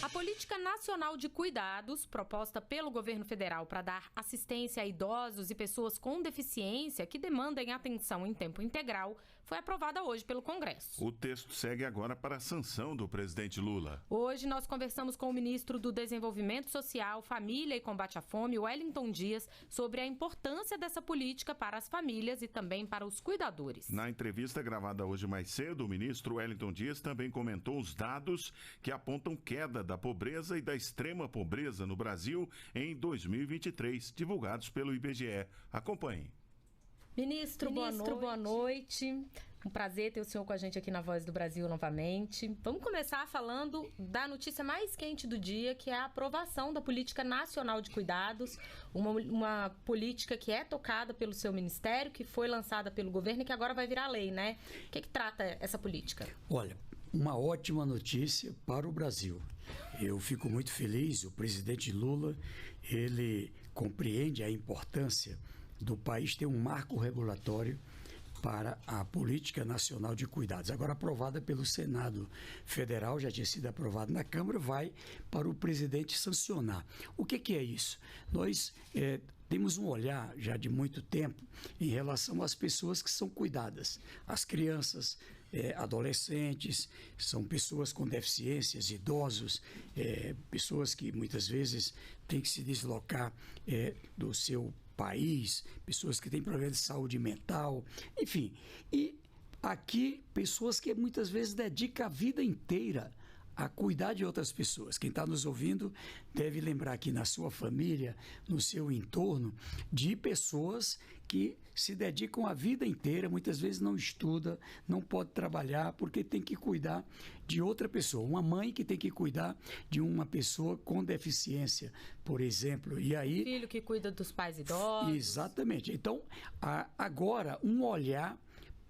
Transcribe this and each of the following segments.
A Política Nacional de Cuidados, proposta pelo governo federal para dar assistência a idosos e pessoas com deficiência que demandem atenção em tempo integral, foi aprovada hoje pelo Congresso. O texto segue agora para a sanção do presidente Lula. Hoje nós conversamos com o ministro do Desenvolvimento Social, Família e Combate à Fome, Wellington Dias, sobre a importância dessa política para as famílias e também para os cuidadores. Na entrevista gravada hoje mais cedo, o ministro Wellington Dias também comentou os dados que apontam queda da pobreza e da extrema pobreza no Brasil em 2023, divulgados pelo IBGE. Acompanhe. Ministro, boa noite. Um prazer ter o senhor com a gente aqui na Voz do Brasil novamente. Vamos começar falando da notícia mais quente do dia, que é a aprovação da Política Nacional de Cuidados, uma política que é tocada pelo seu ministério, que foi lançada pelo governo e que agora vai virar lei, né? O que trata essa política? Olha, uma ótima notícia para o Brasil. Eu fico muito feliz, o presidente Lula, ele compreende a importância do país ter um marco regulatório para a Política Nacional de Cuidados. Agora aprovada pelo Senado Federal, já tinha sido aprovada na Câmara, vai para o presidente sancionar. O que é isso? Nós temos um olhar já de muito tempo em relação às pessoas que são cuidadas. As crianças, adolescentes, são pessoas com deficiências, idosos, pessoas que muitas vezes têm que se deslocar do seu país, pessoas que têm problemas de saúde mental, enfim. E aqui, pessoas que muitas vezes dedicam a vida inteira a cuidar de outras pessoas. Quem está nos ouvindo deve lembrar que na sua família, no seu entorno, de pessoas que se dedicam a vida inteira, muitas vezes não estuda, não pode trabalhar porque tem que cuidar de outra pessoa. Uma mãe que tem que cuidar de uma pessoa com deficiência, por exemplo. E aí, filho que cuida dos pais idosos. Exatamente. Então, agora, um olhar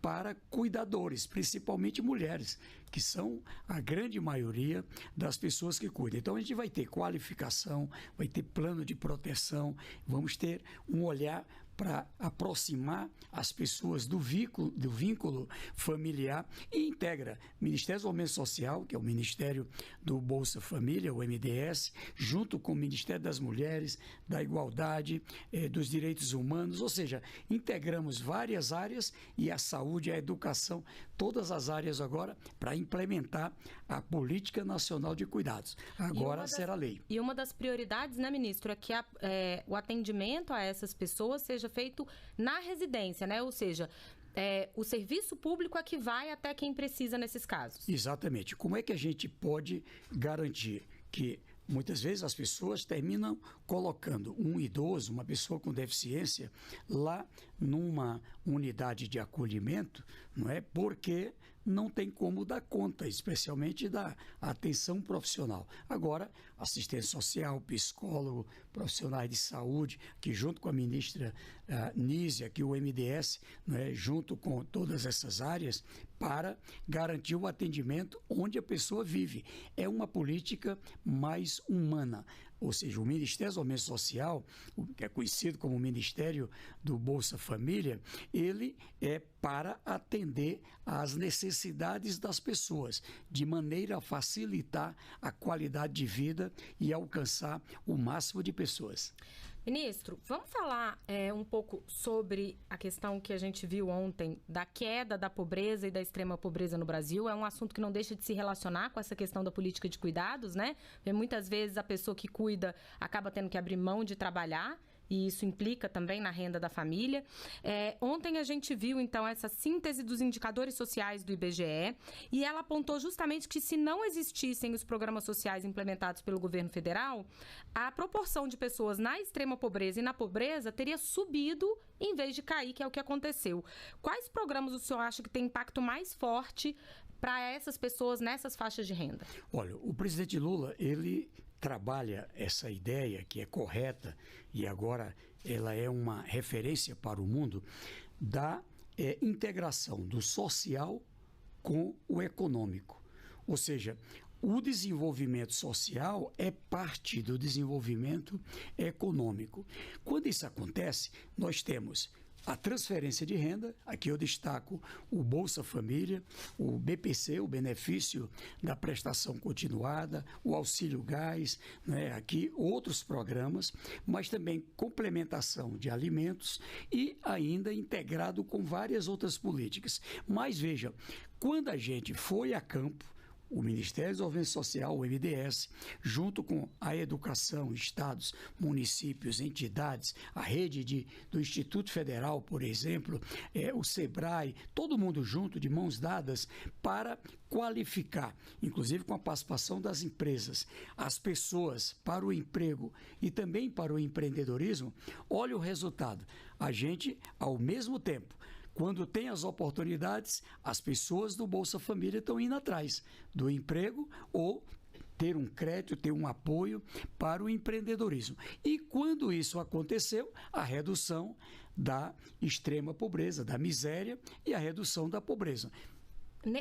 para cuidadores, principalmente mulheres, que são a grande maioria das pessoas que cuidam. Então a gente vai ter qualificação, vai ter plano de proteção, vamos ter um olhar para aproximar as pessoas do vínculo familiar e integra Ministério do Desenvolvimento Social, que é o Ministério do Bolsa Família, o MDS, junto com o Ministério das Mulheres, da Igualdade, dos Direitos Humanos, ou seja, integramos várias áreas e a saúde, a educação, todas as áreas agora para implementar a Política Nacional de Cuidados. Agora será lei. E uma das prioridades, né, ministro, é que o atendimento a essas pessoas seja feito na residência, né? Ou seja, o serviço público é que vai até quem precisa nesses casos. Exatamente. Como é que a gente pode garantir que muitas vezes as pessoas terminam colocando um idoso, uma pessoa com deficiência, lá numa unidade de acolhimento, não é? Porque não tem como dar conta, especialmente da atenção profissional. Agora, assistência social, psicólogo, profissionais de saúde, que junto com a ministra Nízia, que o MDS, não é? Junto com todas essas áreas, para garantir o atendimento onde a pessoa vive. É uma política mais humana. Ou seja, o Ministério do Desenvolvimento Social, que é conhecido como o Ministério do Bolsa Família, ele é para atender às necessidades das pessoas, de maneira a facilitar a qualidade de vida e alcançar o máximo de pessoas. Ministro, vamos falar um pouco sobre a questão que a gente viu ontem da queda da pobreza e da extrema pobreza no Brasil. É um assunto que não deixa de se relacionar com essa questão da política de cuidados, né? Porque muitas vezes a pessoa que cuida acaba tendo que abrir mão de trabalhar. E isso implica também na renda da família. Ontem a gente viu, então, essa síntese dos indicadores sociais do IBGE e ela apontou justamente que se não existissem os programas sociais implementados pelo governo federal, a proporção de pessoas na extrema pobreza e na pobreza teria subido em vez de cair, que é o que aconteceu. Quais programas o senhor acha que tem impacto mais forte para essas pessoas nessas faixas de renda? Olha, o presidente Lula, ele trabalha essa ideia que é correta e agora ela é uma referência para o mundo da integração do social com o econômico. Ou seja, o desenvolvimento social é parte do desenvolvimento econômico. Quando isso acontece, nós temos a transferência de renda, aqui eu destaco o Bolsa Família, o BPC, o benefício da prestação continuada, o Auxílio Gás, né, aqui outros programas, mas também complementação de alimentos e ainda integrado com várias outras políticas. Mas veja, quando a gente foi a campo, o Ministério do Desenvolvimento Social, o MDS, junto com a educação, estados, municípios, entidades, a rede do Instituto Federal, por exemplo, o SEBRAE, todo mundo junto, de mãos dadas, para qualificar, inclusive com a participação das empresas, as pessoas para o emprego e também para o empreendedorismo. Olha o resultado. A gente, ao mesmo tempo, quando tem as oportunidades, as pessoas do Bolsa Família estão indo atrás do emprego ou ter um crédito, ter um apoio para o empreendedorismo. E quando isso aconteceu, a redução da extrema pobreza, da miséria e a redução da pobreza.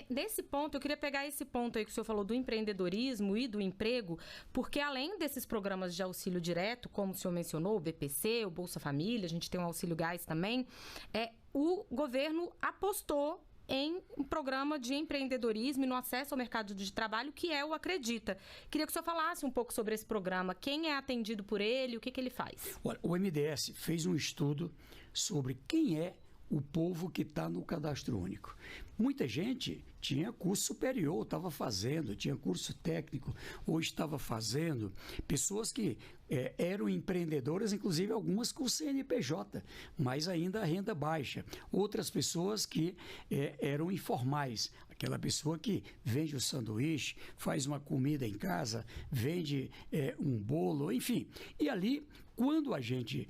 Nesse ponto, eu queria pegar esse ponto aí que o senhor falou do empreendedorismo e do emprego, porque além desses programas de auxílio direto, como o senhor mencionou, o BPC, o Bolsa Família, a gente tem o Auxílio Gás também, o governo apostou em um programa de empreendedorismo e no acesso ao mercado de trabalho, que é o Acredita. Queria que o senhor falasse um pouco sobre esse programa, quem é atendido por ele, o que ele faz? Olha, o MDS fez um estudo sobre quem é o povo que está no cadastro único. Muita gente tinha curso superior, estava fazendo, tinha curso técnico ou estava fazendo. Pessoas que eram empreendedoras, inclusive algumas com CNPJ, mas ainda a renda baixa. Outras pessoas que eram informais. Aquela pessoa que vende o sanduíche, faz uma comida em casa, vende um bolo, enfim. E ali, quando a gente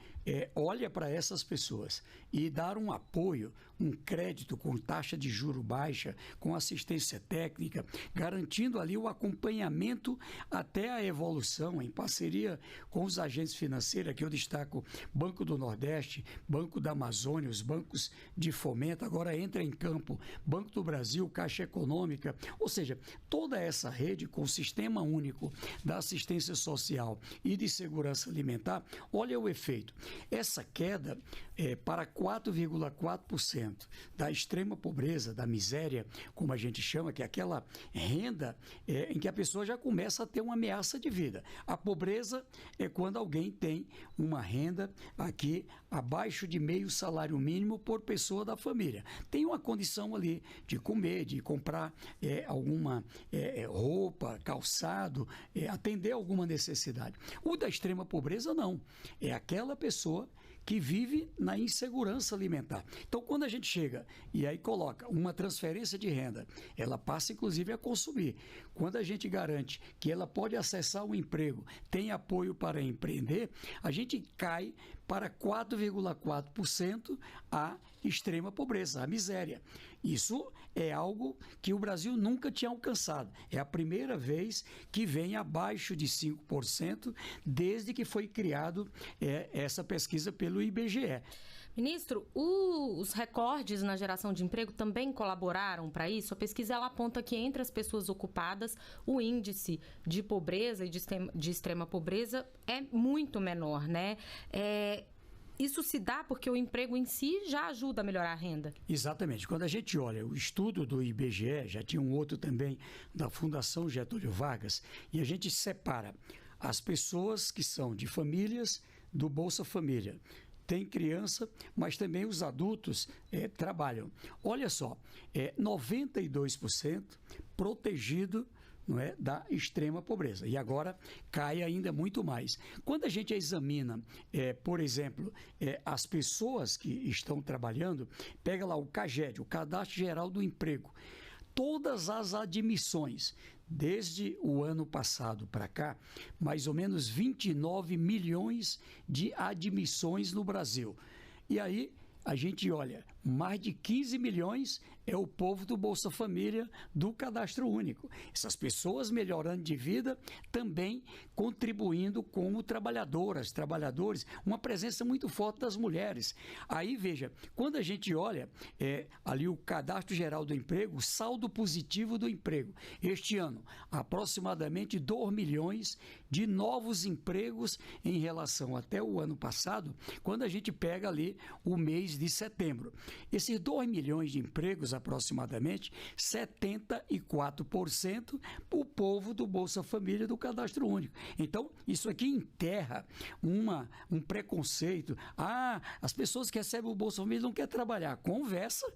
olha para essas pessoas e dar um apoio, um crédito com taxa de juro baixa, com assistência técnica, garantindo ali o acompanhamento até a evolução, em parceria com os agentes financeiros, aqui eu destaco Banco do Nordeste, Banco da Amazônia, os bancos de fomento, agora entra em campo Banco do Brasil, Caixa Econômica, ou seja, toda essa rede com o Sistema Único da Assistência Social e de Segurança Alimentar, olha o efeito. Essa queda para 4,4% da extrema pobreza, da miséria, como a gente chama, que é aquela renda em que a pessoa já começa a ter uma ameaça de vida. A pobreza é quando alguém tem uma renda aqui abaixo de meio salário mínimo por pessoa da família. Tem uma condição ali de comer, de comprar alguma roupa, calçado, atender alguma necessidade. O da extrema pobreza não. É aquela pessoa que vive na insegurança alimentar. Então, quando a gente chega e aí coloca uma transferência de renda, ela passa, inclusive, a consumir. Quando a gente garante que ela pode acessar o emprego, tem apoio para empreender, a gente cai para 4,4% a extrema pobreza, a miséria. Isso é algo que o Brasil nunca tinha alcançado. É a primeira vez que vem abaixo de 5% desde que foi criado essa pesquisa pelo IBGE. Ministro, os recordes na geração de emprego também colaboraram para isso? A pesquisa ela aponta que entre as pessoas ocupadas, o índice de pobreza e de extrema pobreza é muito menor, né? Isso se dá porque o emprego em si já ajuda a melhorar a renda? Exatamente. Quando a gente olha o estudo do IBGE, já tinha um outro também da Fundação Getúlio Vargas, e a gente separa as pessoas que são de famílias do Bolsa Família. Tem criança, mas também os adultos trabalham. Olha só, 92% protegido, não é, da extrema pobreza. E agora cai ainda muito mais. Quando a gente examina, por exemplo, as pessoas que estão trabalhando, pega lá o CAGED, o Cadastro Geral do Emprego, todas as admissões, desde o ano passado para cá, mais ou menos 29 milhões de admissões no Brasil. E aí a gente olha, mais de 15 milhões é o povo do Bolsa Família, do Cadastro Único. Essas pessoas melhorando de vida, também contribuindo como trabalhadoras, trabalhadores, uma presença muito forte das mulheres. Aí, veja, quando a gente olha ali o Cadastro Geral do Emprego, o saldo positivo do emprego, este ano, aproximadamente 2 milhões de novos empregos em relação até o ano passado, quando a gente pega ali o mês de setembro. Esses 2 milhões de empregos, aproximadamente, 74% o povo do Bolsa Família do Cadastro Único. Então, isso aqui enterra um preconceito. As pessoas que recebem o Bolsa Família não querem trabalhar. Conversa.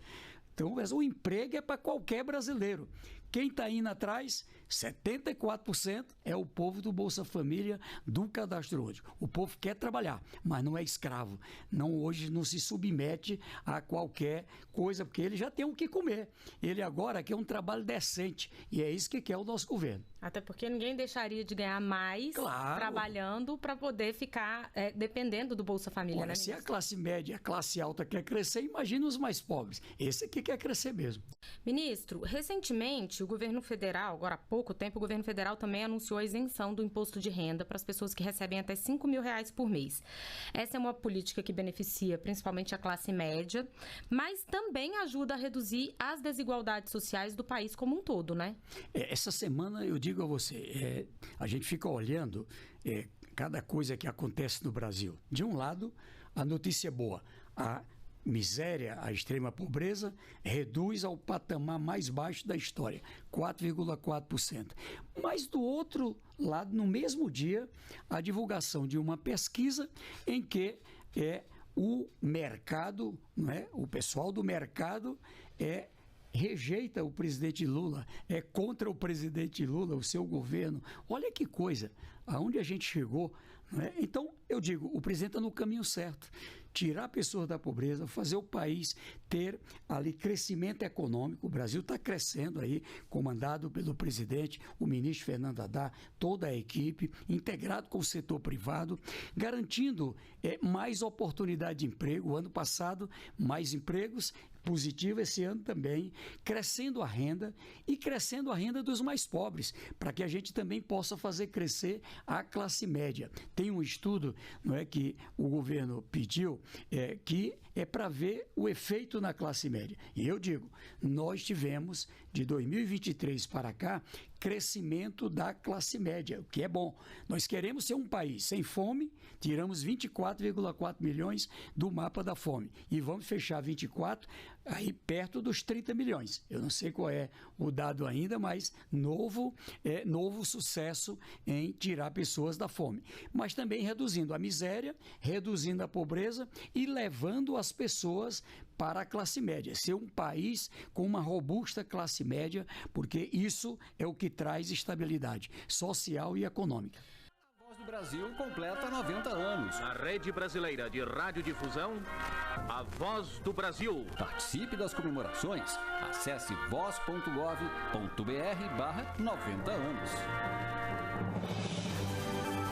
Então, o emprego é para qualquer brasileiro. Quem está indo atrás, 74% é o povo do Bolsa Família do Cadastro Único. O povo quer trabalhar, mas não é escravo. Hoje não se submete a qualquer coisa, porque ele já tem o que comer. Ele agora quer um trabalho decente, e é isso que quer o nosso governo. Até porque ninguém deixaria de ganhar mais trabalhando para poder ficar dependendo do Bolsa Família. Olha, se a classe média e a classe alta quer crescer, imagina os mais pobres. Esse aqui quer crescer mesmo. Ministro, recentemente o governo federal, agora há pouco tempo, o governo federal também anunciou a isenção do imposto de renda para as pessoas que recebem até R$5 mil por mês. Essa é uma política que beneficia principalmente a classe média, mas também ajuda a reduzir as desigualdades sociais do país como um todo, né? Essa semana, eu digo a você, a gente fica olhando cada coisa que acontece no Brasil. De um lado, a notícia boa, a miséria, a extrema pobreza, reduz ao patamar mais baixo da história, 4,4%. Mas do outro lado, no mesmo dia, a divulgação de uma pesquisa em que o mercado, o pessoal do mercado rejeita o presidente Lula, é contra o presidente Lula, o seu governo. Olha que coisa, aonde a gente chegou. Então, eu digo, o presidente está no caminho certo. Tirar pessoas da pobreza, fazer o país ter ali crescimento econômico. O Brasil está crescendo aí, comandado pelo presidente, o ministro Fernando Haddad, toda a equipe, integrado com o setor privado, garantindo mais oportunidade de emprego. O ano passado, mais empregos, positivo esse ano também, crescendo a renda e crescendo a renda dos mais pobres, para que a gente também possa fazer crescer a classe média. Tem um estudo que o governo pediu, que é para ver o efeito na classe média. E eu digo, nós tivemos, de 2023 para cá, crescimento da classe média, o que é bom. Nós queremos ser um país sem fome, tiramos 24,4 milhões do mapa da fome e vamos fechar 24 aí perto dos 30 milhões. Eu não sei qual é o dado ainda, mas novo sucesso em tirar pessoas da fome. Mas também reduzindo a miséria, reduzindo a pobreza e levando as pessoas para a classe média. Ser um país com uma robusta classe média, porque isso é o que traz estabilidade social e econômica. A Voz do Brasil completa 90 anos. A Rede Brasileira de Radiodifusão, a Voz do Brasil. Participe das comemorações. Acesse voz.gov.br/90 anos.